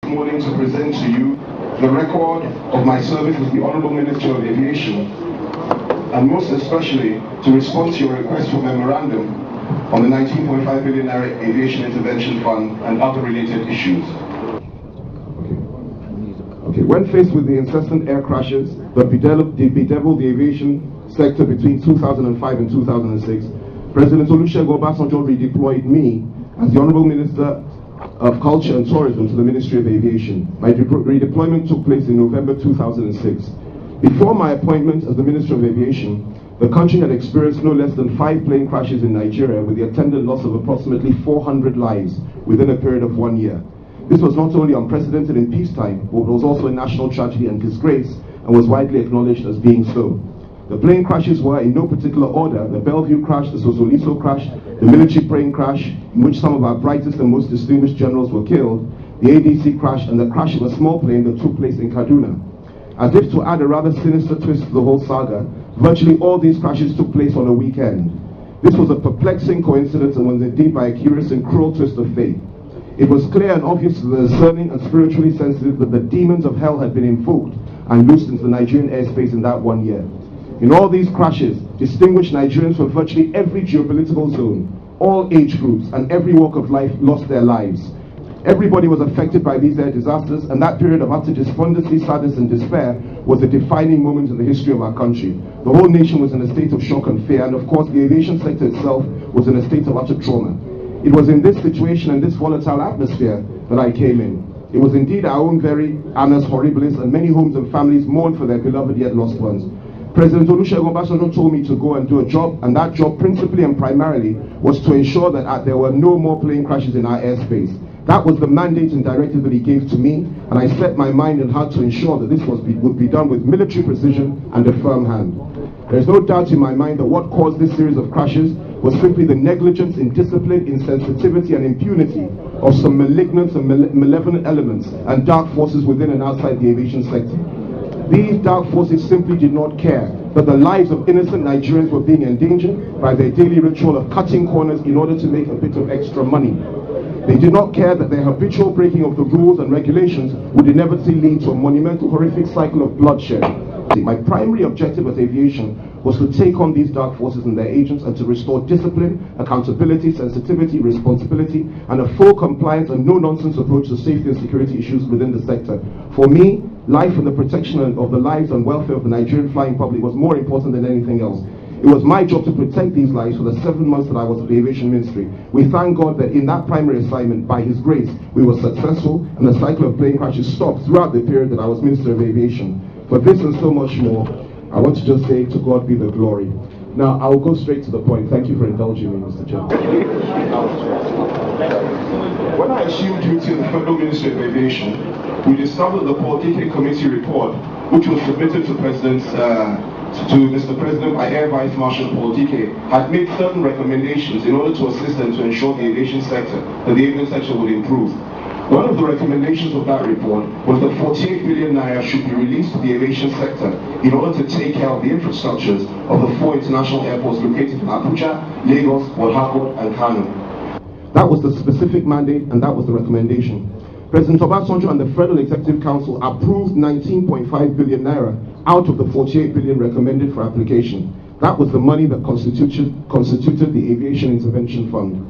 Morning to present to you the record of my service with the Honorable Minister of Aviation, and most especially to respond to your request for memorandum on the 19.5 billion naira Aviation Intervention Fund and other related issues. Okay. When faced with the incessant air crashes that bedeviled the aviation sector between 2005 and 2006, President Olusegun Obasanjo redeployed me as the Honorable Minister of Culture and Tourism to the Ministry of Aviation. My redeployment took place in November 2006. Before my appointment as the Minister of Aviation, the country had experienced no less than 5 plane crashes in Nigeria with the attendant loss of approximately 400 lives within a period of 1 year. This was not only unprecedented in peacetime, but was also a national tragedy and disgrace, and was widely acknowledged as being so. The plane crashes were in no particular order: the Bellevue crash, the Sosoliso crash, the military plane crash, in which some of our brightest and most distinguished generals were killed, the ADC crash, and the crash of a small plane that took place in Kaduna. As if to add a rather sinister twist to the whole saga, virtually all these crashes took place on a weekend. This was a perplexing coincidence and was indeed by a curious and cruel twist of fate. It was clear and obvious to the discerning and spiritually sensitive that the demons of hell had been invoked and loosed into the Nigerian airspace in that 1 year. In all these crashes, distinguished Nigerians from virtually every geopolitical zone, all age groups, and every walk of life lost their lives. Everybody was affected by these air disasters, and that period of utter despondency, sadness, and despair was a defining moment in the history of our country. The whole nation was in a state of shock and fear, and of course the aviation sector itself was in a state of utter trauma. It was in this situation and this volatile atmosphere that I came in. It was indeed our own very annus horribilis, and many homes and families mourned for their beloved yet lost ones. President Olusegun Obasanjo told me to go and do a job, and that job principally and primarily was to ensure that there were no more plane crashes in our airspace. That was the mandate and directive that he gave to me, and I set my mind and heart to ensure that this would be done with military precision and a firm hand. There is no doubt in my mind that what caused this series of crashes was simply the negligence, indiscipline, insensitivity, and impunity of some malignant and malevolent elements and dark forces within and outside the aviation sector. These dark forces simply did not care that the lives of innocent Nigerians were being endangered by their daily ritual of cutting corners in order to make a bit of extra money. They did not care that their habitual breaking of the rules and regulations would inevitably lead to a monumental, horrific cycle of bloodshed. My primary objective as aviation was to take on these dark forces and their agents and to restore discipline, accountability, sensitivity, responsibility, and a full compliance and no-nonsense approach to safety and security issues within the sector. For me, life and the protection of the lives and welfare of the Nigerian flying public was more important than anything else. It was my job to protect these lives for the 7 months that I was at the Aviation Ministry. We thank God that in that primary assignment, by His grace, we were successful, and the cycle of plane crashes stopped throughout the period that I was Minister of Aviation. For this and so much more, I want to just say, to God be the glory. Now, I'll go straight to the point. Thank you for indulging me, Mr. Chairman. When I assumed duty in the Federal Ministry of Aviation, we discovered the Political Committee report, which was submitted to Mr. President by Air Vice Marshal Politike, had made certain recommendations in order to assist and to ensure the aviation sector, that the aviation sector would improve. One of the recommendations of that report was that 48 billion naira should be released to the aviation sector in order to take care of the infrastructures of the 4 international airports located in Abuja, Lagos, Port Harcourt, and Kano. That was the specific mandate, and that was the recommendation. President Obasanjo and the Federal Executive Council approved 19.5 billion naira out of the 48 billion recommended for application. That was the money that constituted the Aviation Intervention Fund.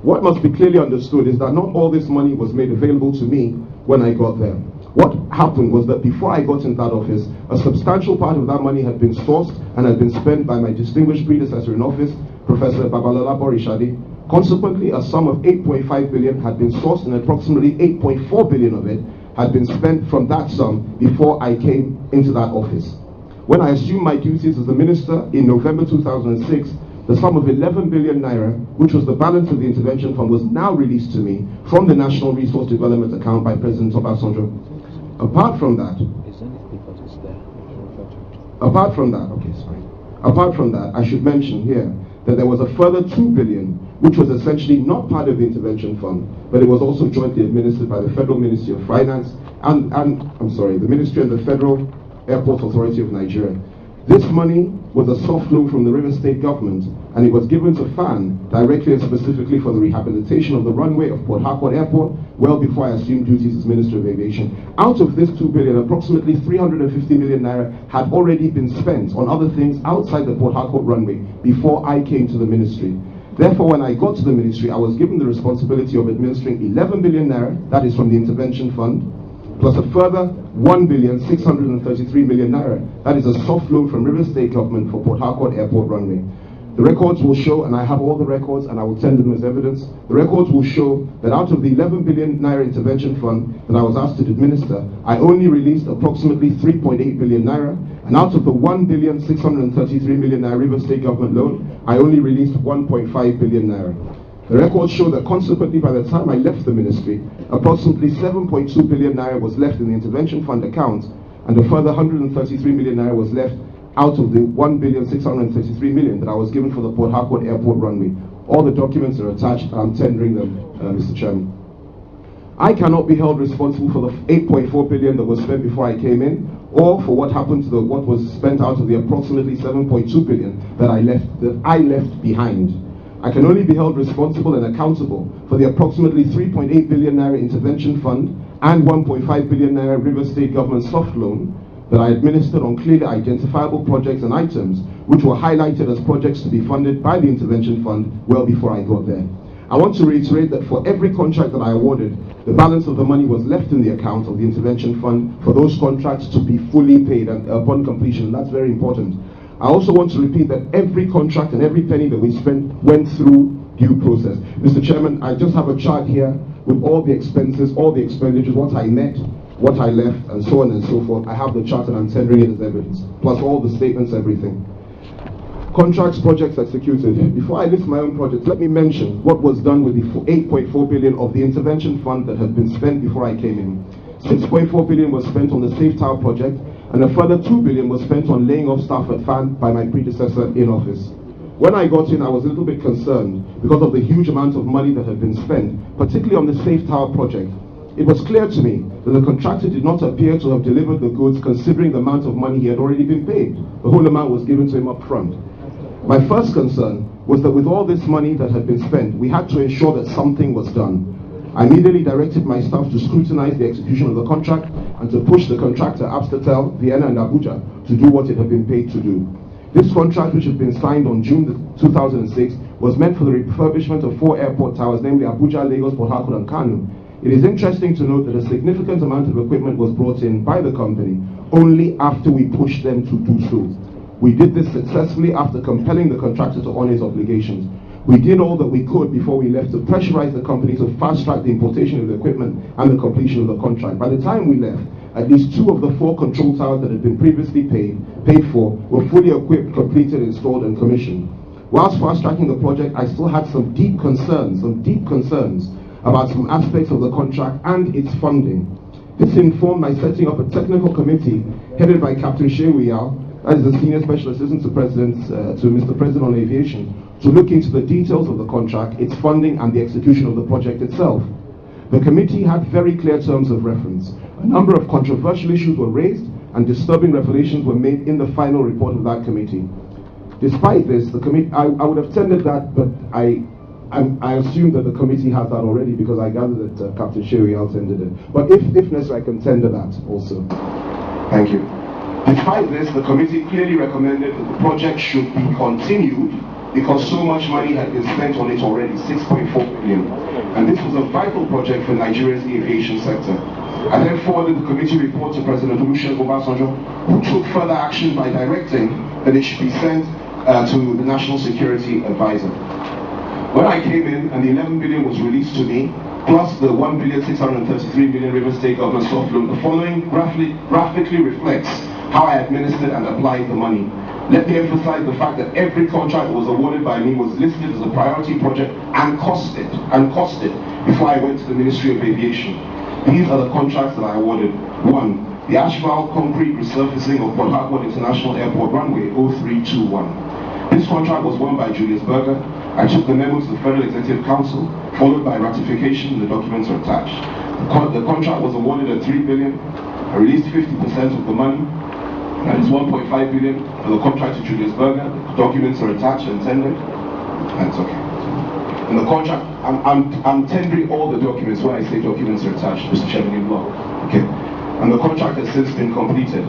What must be clearly understood is that not all this money was made available to me when I got there. What happened was that before I got into that office, a substantial part of that money had been sourced and had been spent by my distinguished predecessor in office, Professor Babalola Borishade. Consequently, a sum of 8.5 billion had been sourced, and approximately 8.4 billion of it had been spent from that sum before I came into that office. When I assumed my duties as the minister in November 2006, the sum of 11 billion naira, which was the balance of the intervention fund, was now released to me from the National Resource Development account by President Obasanjo. Apart from that, I should mention here that there was a further 2 billion, which was essentially not part of the intervention fund, but it was also jointly administered by the Federal Ministry of Finance and the Ministry and the Federal Airport Authority of Nigeria. This money was a soft loan from the River State government, and it was given to FAN directly and specifically for the rehabilitation of the runway of Port Harcourt Airport, well before I assumed duties as Minister of Aviation. Out of this 2 billion, approximately 350 million naira had already been spent on other things outside the Port Harcourt runway before I came to the ministry. Therefore, when I got to the ministry, I was given the responsibility of administering 11 billion naira, that is from the intervention fund, plus a further 1,633 million naira. That is a soft loan from River State government for Port Harcourt Airport runway. The records will show, and I have all the records and I will send them as evidence, the records will show that out of the 11 billion naira intervention fund that I was asked to administer, I only released approximately 3.8 billion naira, and out of the 1,633 million naira River State government loan, I only released 1.5 billion naira. The records show that consequently, by the time I left the ministry, approximately 7.2 billion naira was left in the intervention fund account, and a further 133 million naira was left out of the 1,633 million that I was given for the Port Harcourt Airport runway. All the documents are attached, and I'm tendering them, Mr. Chairman. I cannot be held responsible for the 8.4 billion that was spent before I came in, or for what happened to what was spent out of the approximately 7.2 billion that I left behind. I can only be held responsible and accountable for the approximately 3.8 billion naira intervention fund and 1.5 billion naira River State government soft loan that I administered on clearly identifiable projects and items which were highlighted as projects to be funded by the intervention fund well before I got there. I want to reiterate that for every contract that I awarded, the balance of the money was left in the account of the intervention fund for those contracts to be fully paid and upon completion. That's very important. I also want to repeat that every contract and every penny that we spent went through due process. Mr. Chairman, I just have a chart here with all the expenses, all the expenditures, what I met, what I left, and so on and so forth. I have the chart and I'm tendering it as evidence, plus all the statements, everything. Contracts, projects executed. Before I list my own projects, let me mention what was done with the 8.4 billion of the intervention fund that had been spent before I came in. 6.4 billion was spent on the Safe Tower project, and a further 2 billion was spent on laying off staff at FAN by my predecessor in office. When I got in, I was a little bit concerned because of the huge amount of money that had been spent, particularly on the Safe Tower project. It was clear to me that the contractor did not appear to have delivered the goods considering the amount of money he had already been paid. The whole amount was given to him up front. My first concern was that with all this money that had been spent, we had to ensure that something was done. I immediately directed my staff to scrutinize the execution of the contract and to push the contractor, Amsterdam, Vienna and Abuja, to do what it had been paid to do. This contract, which had been signed on June 2006, was meant for the refurbishment of 4 airport towers, namely Abuja, Lagos, Port Harcourt and Kano. It is interesting to note that a significant amount of equipment was brought in by the company only after we pushed them to do so. We did this successfully after compelling the contractor to honor his obligations. We did all that we could before we left to pressurize the company to fast-track the importation of the equipment and the completion of the contract. By the time we left, at least 2 of the 4 control towers that had been previously paid for were fully equipped, completed, installed, and commissioned. Whilst fast-tracking the project, I still had some deep concerns about some aspects of the contract and its funding. This informed my setting up a technical committee headed by Captain Shewiyao, as the Senior Special Assistant to Mr. President on Aviation, to look into the details of the contract, its funding, and the execution of the project itself. The committee had very clear terms of reference. A number of controversial issues were raised, and disturbing revelations were made in the final report of that committee. Despite this, the committee, I would have tendered that, but I assume that the committee has that already because I gather that Captain Shewiyao tendered it. But if necessary, I can tender that also. Thank you. Despite this, the committee clearly recommended that the project should be continued because so much money had been spent on it already, 6.4 billion. And this was a vital project for Nigeria's aviation sector. I then forwarded the committee report to President Olusegun Obasanjo, who took further action by directing that it should be sent to the National Security Advisor. When I came in and the 11 billion was released to me, plus the 1,633 million River State government soft loan, the following graphically reflects how I administered and applied the money. Let me emphasize the fact that every contract that was awarded by me was listed as a priority project and costed before I went to the Ministry of Aviation. These are the contracts that I awarded. 1. The asphalt concrete resurfacing of Port Harcourt International Airport runway 0321. This contract was won by Julius Berger. I took the memo to the Federal Executive Council, followed by ratification. The documents are attached. The contract was awarded at 3 billion. I released 50% of the money. That is 1.5 billion for the contract to Julius Berger. Documents are attached and tendered. That's okay. And the contract, I'm tendering all the documents when I say documents are attached, Mr. Chairman, in law. Okay. And the contract has since been completed.